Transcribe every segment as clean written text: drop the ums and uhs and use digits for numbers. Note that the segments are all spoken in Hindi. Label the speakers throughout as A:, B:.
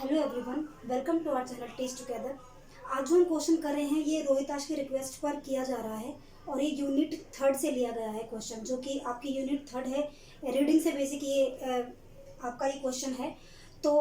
A: Hello everyone, welcome to our channel test together. आज जो हम क्वेश्चन कर रहे हैं ये रोहिताश की रिक्वेस्ट पर किया जा रहा है और ये यूनिट थर्ड से लिया गया है क्वेश्चन, जो कि आपकी यूनिट थर्ड है। रीडिंग से बेसिक ये आपका ये क्वेश्चन है। तो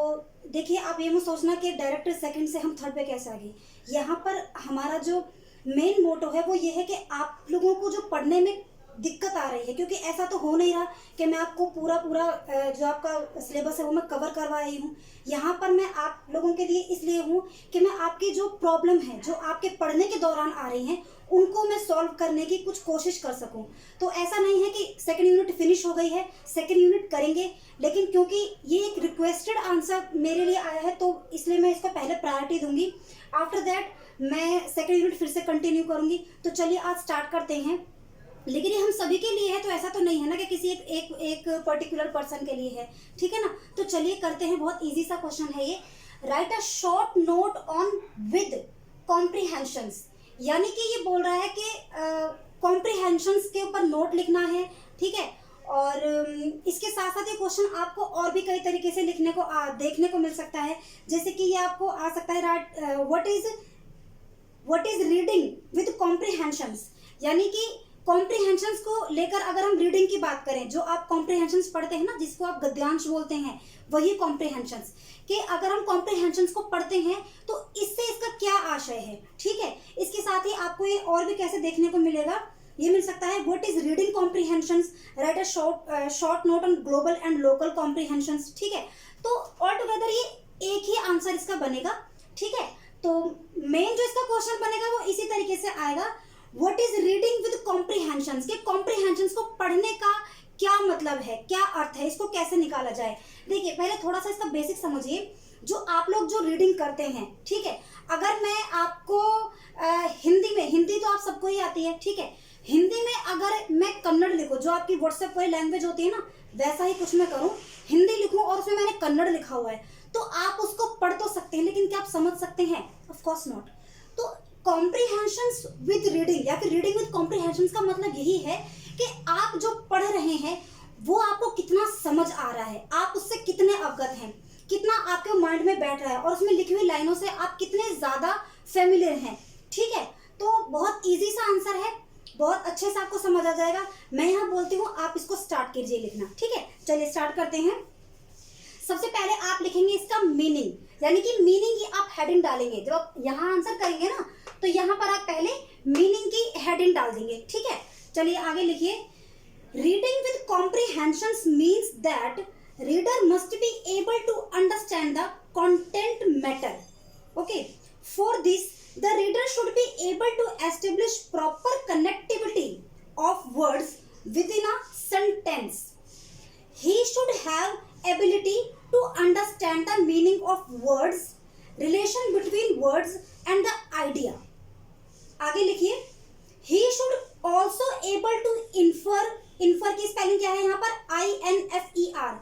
A: देखिए, आप ये मत सोचना कि डायरेक्ट सेकंड से हम थर्ड पे कैसे आ गए। यहाँ पर हमारा जो मेन मोटो है वो ये है कि आप लोगों को जो पढ़ने में दिक्कत आ रही है, क्योंकि ऐसा तो हो नहीं रहा कि मैं आपको पूरा जो आपका सिलेबस है वो मैं कवर करवा रही हूँ। यहाँ पर मैं आप लोगों के लिए इसलिए हूँ कि मैं आपकी जो प्रॉब्लम है, जो आपके पढ़ने के दौरान आ रही हैं, उनको मैं सॉल्व करने की कुछ कोशिश कर सकूं। तो ऐसा नहीं है कि सेकंड यूनिट फिनिश हो गई है, सेकंड यूनिट करेंगे, लेकिन क्योंकि ये एक रिक्वेस्टेड आंसर मेरे लिए आया है तो इसलिए मैं इसको पहले प्रायोरिटी दूंगी। आफ्टर दैट मैं सेकंड यूनिट फिर से कंटिन्यू करूंगी। तो चलिए आज स्टार्ट करते हैं। लेकिन ये हम सभी के लिए है, तो ऐसा तो नहीं है ना कि किसी एक पर्टिकुलर पर्सन के लिए है, ठीक है ना। तो चलिए करते हैं। बहुत इजी सा क्वेश्चन है ये। Right a short note on with comprehensions, यानी कि ये बोल रहा है कि कॉम्प्रीहेंशंस के ऊपर नोट लिखना है, ठीक है। और इसके साथ साथ ये क्वेश्चन आपको और भी कई तरीके से लिखने को देखने को मिल सकता है। जैसे कि ये आपको आ सकता है, what is reading with comprehensions, यानी कि कॉम्प्रीहेंशंस को लेकर अगर हम रीडिंग की बात करें, जो आप कॉम्प्रीहेंशंस पढ़ते हैं ना, जिसको आप गद्यांश बोलते हैं, वही कॉम्प्रीहेंशंस कि अगर हम कॉम्प्रीहेंशंस को पढ़ते हैं तो इससे इसका क्या आशय है, ठीक है। इसके साथ ही आपको ये और भी कैसे देखने को मिलेगा, ये मिल सकता है। What is reading comprehensions, right a short note on global and local comprehensions, ठीक है। तो ऑल टुगेदर ये एक ही आंसर इसका बनेगा, ठीक है। तो मेन जो इसका क्वेश्चन बनेगा वो इसी तरीके से आएगा। What is reading with comprehensions, के कॉम्प्रीहेंशंस को पढ़ने का क्या मतलब है, क्या अर्थ है, इसको कैसे निकाला जाए। देखिए, पहले थोड़ा सा इसका बेसिक समझिए। जो आप लोग जो रीडिंग करते हैं, ठीक है, अगर मैं आपको हिंदी तो आप सबको ही आती है, ठीक है। हिंदी में अगर मैं कन्नड़ लिखूं, जो आपकी व्हाट्सएप वाली लैंग्वेज होती है ना, वैसा ही कुछ मैं करूं, हिंदी लिखूं और उसमें मैंने कन्नड़ लिखा हुआ है, तो आप उसको पढ़ तो सकते हैं, लेकिन क्या आप समझ सकते हैं? Of course not. तो कॉम्प्रीहेंशंस विद रीडिंग या फिर रीडिंग विद कॉम्प्रीहेंशंस का मतलब यही है कि आप जो पढ़ रहे हैं वो आपको कितना समझ आ रहा है, आप उससे कितने अवगत हैं, कितना आपके माइंड में बैठ रहा है और उसमें लिखी हुई लाइनों से आप कितने ज्यादा फेमिलियर हैं, ठीक है। तो बहुत इजी सा आंसर है, बहुत अच्छे से आपको समझ आ जाएगा। मैं यहाँ बोलती हूँ, आप इसको स्टार्ट कीजिए लिखना, ठीक है। चलिए स्टार्ट करते हैं। सबसे पहले आप लिखेंगे इसका मीनिंग, यानी कि मीनिंग की आप हेडिंग डालेंगे। जब आप यहाँ आंसर करेंगे ना, तो यहाँ पर आप पहले मीनिंग की हेडिंग डाल देंगे, ठीक है। चलिए आगे लिखिए। Reading with comprehensions means that reader must be able to understand the content matter, okay. For this the reader should be able to establish proper connectivity of words within a sentence. He should have ability to understand the meaning of words, relation between words and the idea. आगे लिखिए। He should also able to infer की स्पेलिंग क्या है यहाँ पर? INFER.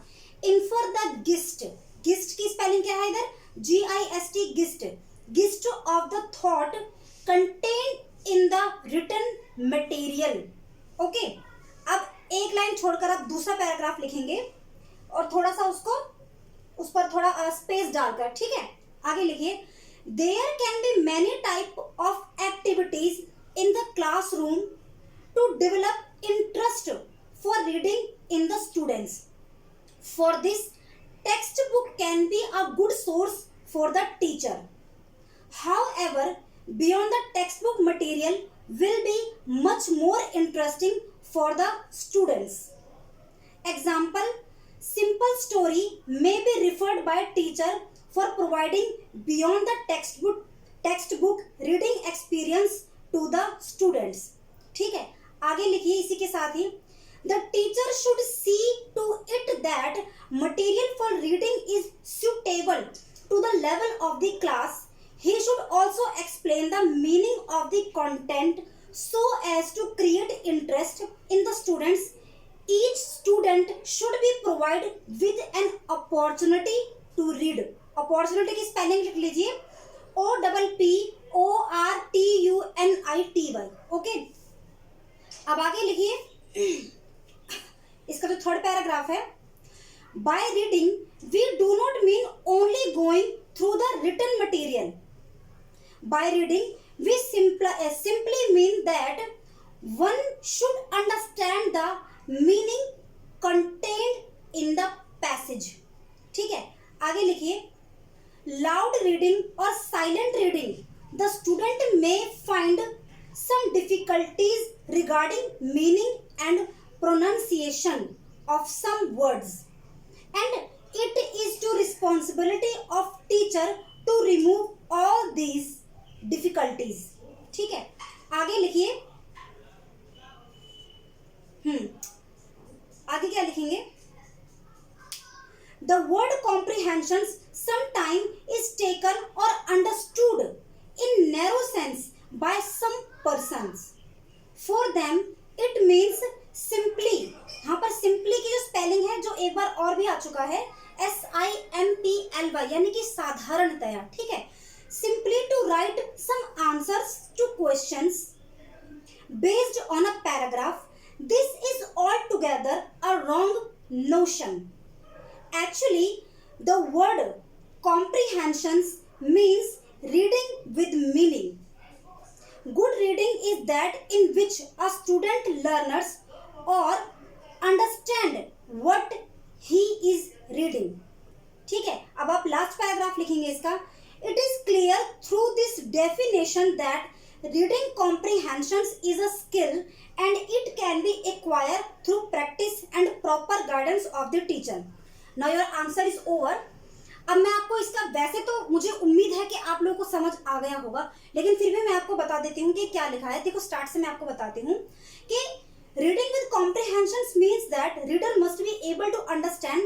A: Infer the gist. Gist की स्पेलिंग क्या है इधर? GIST. Gist. Gist of the thought contained in the written material. Okay. अब एक लाइन छोड़कर आप दूसरा पैराग्राफ लिखेंगे और थोड़ा सा उस पर थोड़ा स्पेस डालकर, ठीक है। आगे लिखिए। There can be many type of activities in the classroom to develop interest for reading in the students. For this textbook can be a good source for the teacher. However, beyond the textbook material will be much more interesting for the students. Example, simple story may be referred by teacher for providing beyond the textbook reading experience to the students. ठीक है, आगे लिखिए इसी के साथ ही। The teacher should see to it that material for reading is suitable to the level of the class. He should also explain the meaning of the content so as to create interest in the students. Each student should be provided with an opportunity to read. Opportunity की स्पेलिंग लिख लीजिए, OPPORTUNITY, ओके। अब आगे लिखिए इसका जो थर्ड पैराग्राफ है। By reading we do not mean only going through the written material. By reading, we simply mean that one should understand the meaning contained in the passage. ठीक है, आगे लिखिए, loud reading or silent reading, the student may find some difficulties regarding meaning and pronunciation of some words, and it is the responsibility of teacher to remove all these difficulties. ठीक है, आगे लिखिए, आगे क्या लिखेंगे? The word comprehensions sometimes is taken or understood in narrow sense by some persons. For them it means simply, यहाँ पर simply की जो स्पेलिंग है जो एक बार और भी आ चुका है, SIMPLY, यानी कि साधारणतया. ठीक है, simply to write some answers to questions based on a paragraph. This is altogether a wrong notion. Actually, the word comprehensions means reading with meaning. Good reading is that in which a student learns or understand what he is reading. ठीक है, अब आप लास्ट पैराग्राफ लिखेंगे इसका. It is clear through this definition that reading comprehensions is a skill and it can be acquired through practice and proper guidance of the teacher. Now your answer is over. अब मैं आपको इसका, वैसे तो मुझे उम्मीद है कि आप लोगों को समझ आ गया होगा, लेकिन फिर भी मैं आपको बता देती हूँ कि क्या लिखा है. देखो, स्टार्ट से मैं आपको बताती हूँ कि reading with comprehensions means that reader must be able to understand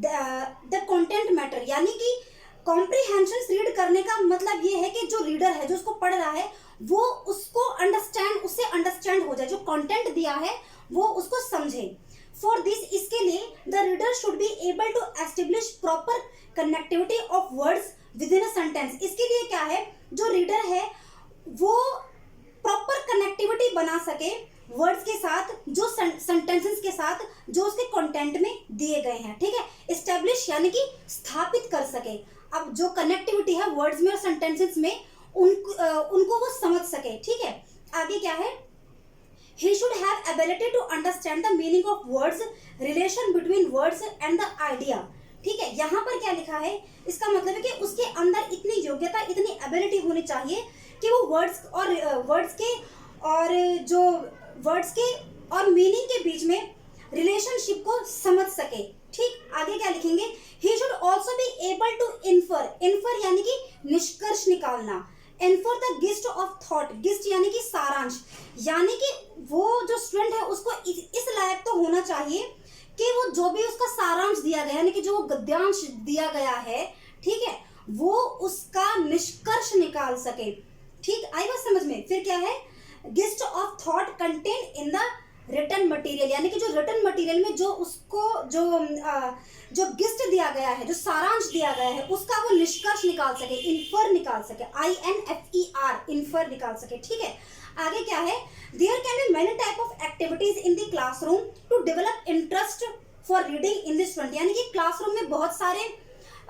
A: the content matter. यानी कि कॉम्प्रीहेंशंस रीड करने का मतलब ये है कि जो रीडर है, जो उसको पढ़ रहा है, वो उसको अंडरस्टैंड, उससे अंडरस्टैंड हो जाए, जो कंटेंट दिया है वो उसको समझे. फॉर दिस, इसके लिए the reader should be able to establish proper connectivity of words within a sentence. इसके लिए क्या है, जो रीडर है वो प्रॉपर कनेक्टिविटी बना सके वर्ड्स के साथ, जो सेंटेंसेस के साथ जो उसके कंटेंट में दिए गए हैं. ठीक है, एस्टेब्लिश यानी कि स्थापित कर सके. अब जो कनेक्टिविटी है वर्ड्स में और सेंटेंसेस में, उनको वो समझ सके. ठीक है, आगे क्या है, he should have ability to understand the meaning of words, relation between words and the idea. ठीक है, यहाँ पर क्या लिखा है, इसका मतलब है कि उसके अंदर इतनी योग्यता, इतनी एबिलिटी होनी चाहिए कि वो वर्ड्स के और मीनिंग के बीच में रिलेशनशिप को समझ सके. ठीक, आगे क्या लिखेंगे, he should also be able to infer यानी कि निष्कर्ष निकालना, infer the gist of thought, gist यानी कि सारांश, यानी कि वो जो स्टूडेंट है उसको इस लायक तो होना चाहिए कि वो जो भी उसका सारांश दिया गया, यानी कि जो गद्यांश दिया गया है, ठीक है, वो उसका निष्कर्ष निकाल सके. ठीक, आई बात समझ में. फिर क्या है, gist of thought contain in the written material, यानी कि जो रिटन मटेरियल में जो उसको जो गिस्ट दिया गया है, जो सारांश दिया गया है, उसका वो निष्कर्ष निकाल सके, इन्फर निकाल सके, INFER, इन्फर निकाल सके. ठीक है, आगे क्या है, there can be many type of activities in the classroom to develop interest for reading in the student. यानी कि क्लासरूम में बहुत सारे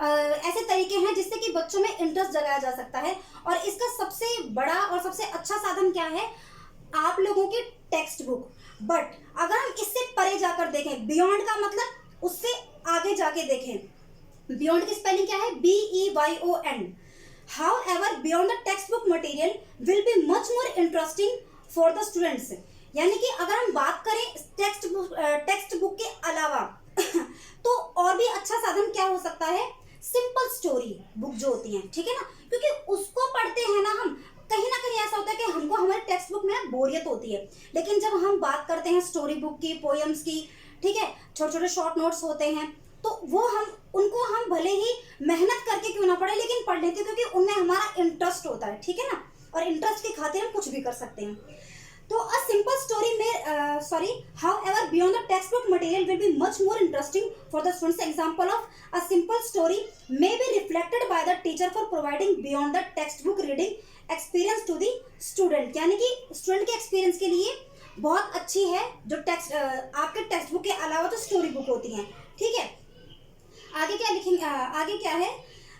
A: ऐसे तरीके हैं जिससे कि बच्चों में इंटरेस्ट जगाया जा सकता है. और इसका सबसे बड़ा और सबसे अच्छा साधन क्या है, आप लोगों की टेक्स्ट बुक. बट अगर हम इससे परे जाकर देखें, बियॉन्ड का मतलब उससे आगे जाके देखें, बियॉन्ड की स्पेलिंग क्या है, BEYOND. However, beyond the textbook material will be much more interesting for the students. यानी कि अगर हम बात करें टेक्स्ट बुक के अलावा तो और भी अच्छा साधन क्या हो सकता है, सिंपल स्टोरी बुक जो होती हैं. ठीक है ना, क्योंकि उसको पढ़ते हैं ना हम, कहीं ना कहीं ऐसा होता है कि हमको हमारे टेक्स्ट बुक में बोरियत होती है. लेकिन जब हम बात करते हैं स्टोरी बुक की, पोएम्स की, ठीक है, छोटे छोटे शॉर्ट नोट्स होते हैं, तो वो उनको हम भले ही मेहनत करके क्यों ना पढ़े, लेकिन पढ़ लेते हैं क्योंकि उनमें हमारा इंटरेस्ट होता है. ठीक है ना, और इंटरेस्ट की खातिर हम कुछ भी कर सकते हैं. तो a simple story however beyond the textbook material will be much more interesting for the students. Example of a simple story may be reflected by the teacher for providing beyond the textbook reading experience to the student. यानी कि स्टूडेंट के एक्सपीरियंस के लिए बहुत अच्छी है जो आपके टेक्स्ट बुक के अलावा जो स्टोरी बुक होती हैं. ठीक है, आगे क्या लिखेंगे, आगे क्या है,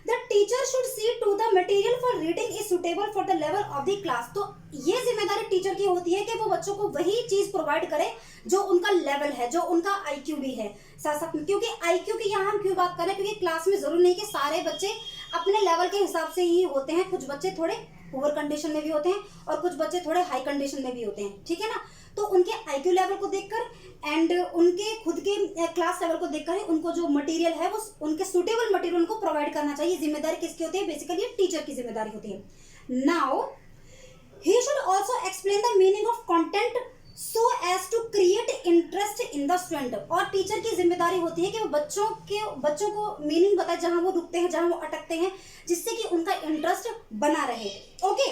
A: the teacher should see to the material for reading is suitable for the level of the class. तो ये जिम्मेदारी टीचर की होती है कि वो बच्चों को वही चीज प्रोवाइड करे जो उनका लेवल है, जो उनका आईक्यू भी है साथ साथ में। क्योंकि आईक्यू की यहाँ हम क्यों बात कर रहे हैं, क्योंकि क्लास में जरूरी नहीं कि सारे बच्चे अपने लेवल के हिसाब से ही होते हैं, कुछ बच्चे थोड़े पुअर कंडीशन में भी होते हैं और कुछ बच्चे थोड़े हाई कंडीशन में भी होते हैं, ठीक है ना। तो उनके आईक्यू लेवल को देखकर एंड उनके खुद के क्लास लेवल को देखकर उनको जो मटेरियल है वो उनके सुटेबल मटेरियल उनको प्रोवाइड करना चाहिए। जिम्मेदारी किसकी होती है, बेसिकली टीचर की जिम्मेदारी होती है। Now he should also explain the meaning of content so as to create interest in the student. और टीचर की जिम्मेदारी होती है कि वो बच्चों को मीनिंग बताए, जहां वो रुकते हैं, जहां वो अटकते हैं, जिससे कि उनका इंटरेस्ट बना रहे। Okay,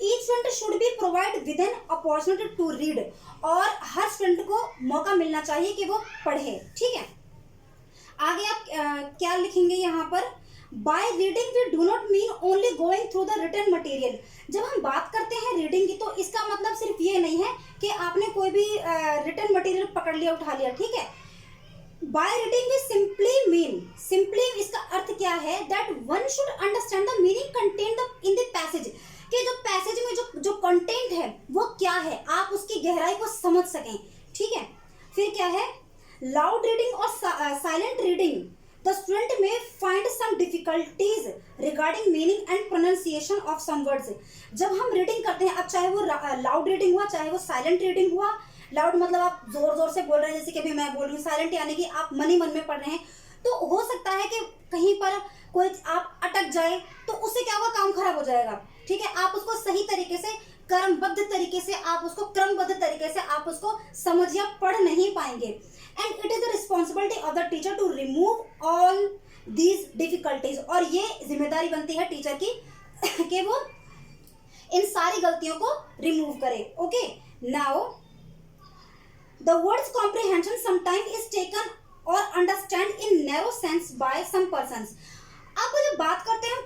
A: each student should be provide with an opportunity to read. और हर स्टूडेंट को मौका मिलना चाहिए कि वो पढ़े, ठीक है। आगे आप क्या लिखेंगे यहाँ पर, by reading we do not mean only going through the written material. जब हम बात करते हैं रीडिंग की तो इसका मतलब सिर्फ ये नहीं है कि आपने कोई भी रिटन मटेरियल पकड़ लिया, उठा लिया, ठीक है। बाय रीडिंग वी सिंपली इसका अर्थ क्या है, that one should understand the meaning contained in the passage, कि जो पैसेज में जो कंटेंट है वो क्या है, आप उसकी गहराई को समझ सकें, ठीक है। फिर क्या है, लाउड रीडिंग और साइलेंट रीडिंग द स्टूडेंट में find some difficulties regarding meaning and pronunciation of some words. जब हम रीडिंग करते हैं, अब चाहे वो लाउड रीडिंग हुआ चाहे वो साइलेंट रीडिंग हुआ, लाउड मतलब आप जोर जोर से बोल रहे हैं जैसे कि अभी मैं बोल रही हूँ, साइलेंट यानी कि आप मन ही मन में पढ़ रहे हैं, तो हो सकता है कि कहीं पर कोई आप अटक जाए तो उससे क्या होगा, काम खराब हो जाएगा, ठीक है। आप उसको सही तरीके से क्रमबद्ध तरीके से आप उसको समझ या पढ़ नहीं पाएंगे। And it is the responsibility of the teacher to remove all these difficulties. और ये जिम्मेदारी बनती है टीचर की कि वो इन सारी गलतियों को रिमूव करे। Okay, now the words comprehension sometime is taken और understand in narrow sense by some persons. अब जब बात करते हैं हम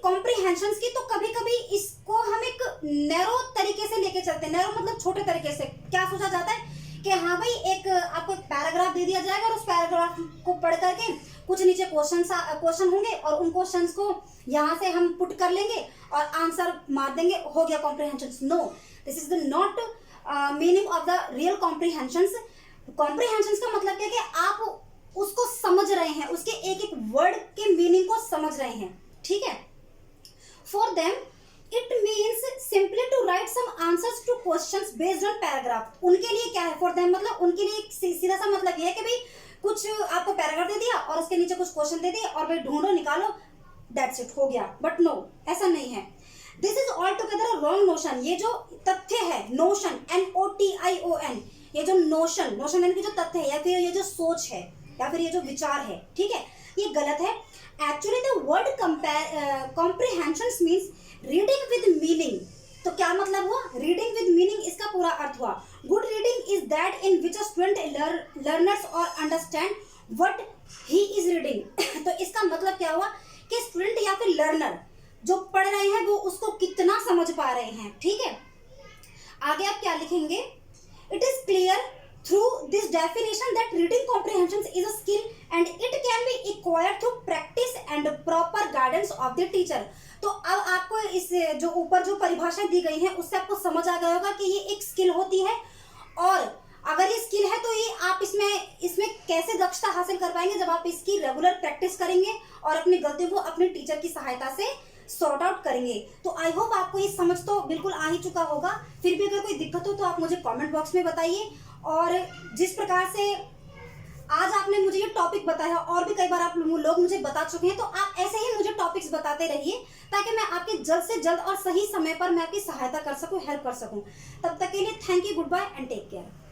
A: कॉम्प्रिहेंशंस की, तो कभी कभी इसको हम एक नैरो तरीके से लेके चलते हैं। नैरो मतलब छोटे तरीके से। क्या सोचा जाता है कि हाँ भाई, एक आपको एक पैराग्राफ दे दिया जाएगा और उस पैराग्राफ को पढ़ करके कुछ नीचे क्वेश्चन होंगे और उन क्वेश्चंस को यहाँ से हम पुट कर लेंगे और आंसर मार देंगे, हो गया comprehensions. No, this is the not meaning of the real comprehensions. Comprehensions का मतलब क्या है कि आप उसको समझ रहे हैं, उसके एक एक वर्ड के मीनिंग को समझ रहे हैं, ठीक है। For them it means simply to write some answers to questions based on paragraph. उनके लिए क्या है, फॉर देम मतलब उनके लिए सीधा सा मतलब ये है कि भाई कुछ आपको पैराग्राफ दे दिया और उसके नीचे कुछ क्वेश्चन दे दिए और भाई ढूंढो निकालो, दैट्स इट, हो गया। बट नो, ऐसा नहीं है। This is all together a wrong notion. ये जो तथ्य है, नोशन, NOTION, ये जो नोशन यानी कि जो तथ्य है या फिर ये जो सोच है या फिर ये जो विचार है, ठीक है, ये गलत है। Actually the word comprehensions means reading with meaning. तो क्या मतलब हुआ, रीडिंग विद मीनिंग, इसका पूरा अर्थ हुआ good reading is that in which a student learners और understand what he is reading. तो इसका मतलब क्या हुआ कि स्टूडेंट या फिर लर्नर जो पढ़ रहे हैं वो उसको कितना समझ पा रहे हैं, ठीक है। आगे आप क्या लिखेंगे, it is clear through this definition that reading comprehension is a skill and it can be acquired through practice and proper guidance of the teacher। तो अब आपको इस जो ऊपर जो परिभाषा दी गई है उससे आपको समझ आ गया होगा कि ये एक स्किल होती है, और अगर ये स्किल है तो ये आप इसमें कैसे दक्षता हासिल कर पाएंगे, जब आप इसकी रेगुलर प्रैक्टिस करेंगे और अपनी गलतियों को अपने टीचर की सहायता से सॉर्ट आउट करेंगे। तो आई होप आपको ये समझ तो बिल्कुल आ ही चुका होगा। फिर भी अगर कोई दिक्कत हो तो आप मुझे कमेंट बॉक्स में बताइए। और जिस प्रकार से आज आपने मुझे ये टॉपिक बताया, और भी कई बार आप लोग मुझे बता चुके हैं, तो आप ऐसे ही मुझे टॉपिक्स बताते रहिए ताकि मैं आपके जल्द से जल्द और सही समय पर मैं आपकी सहायता कर सकूं, हेल्प कर सकूं। तब तक के लिए thank you, good bye and take care.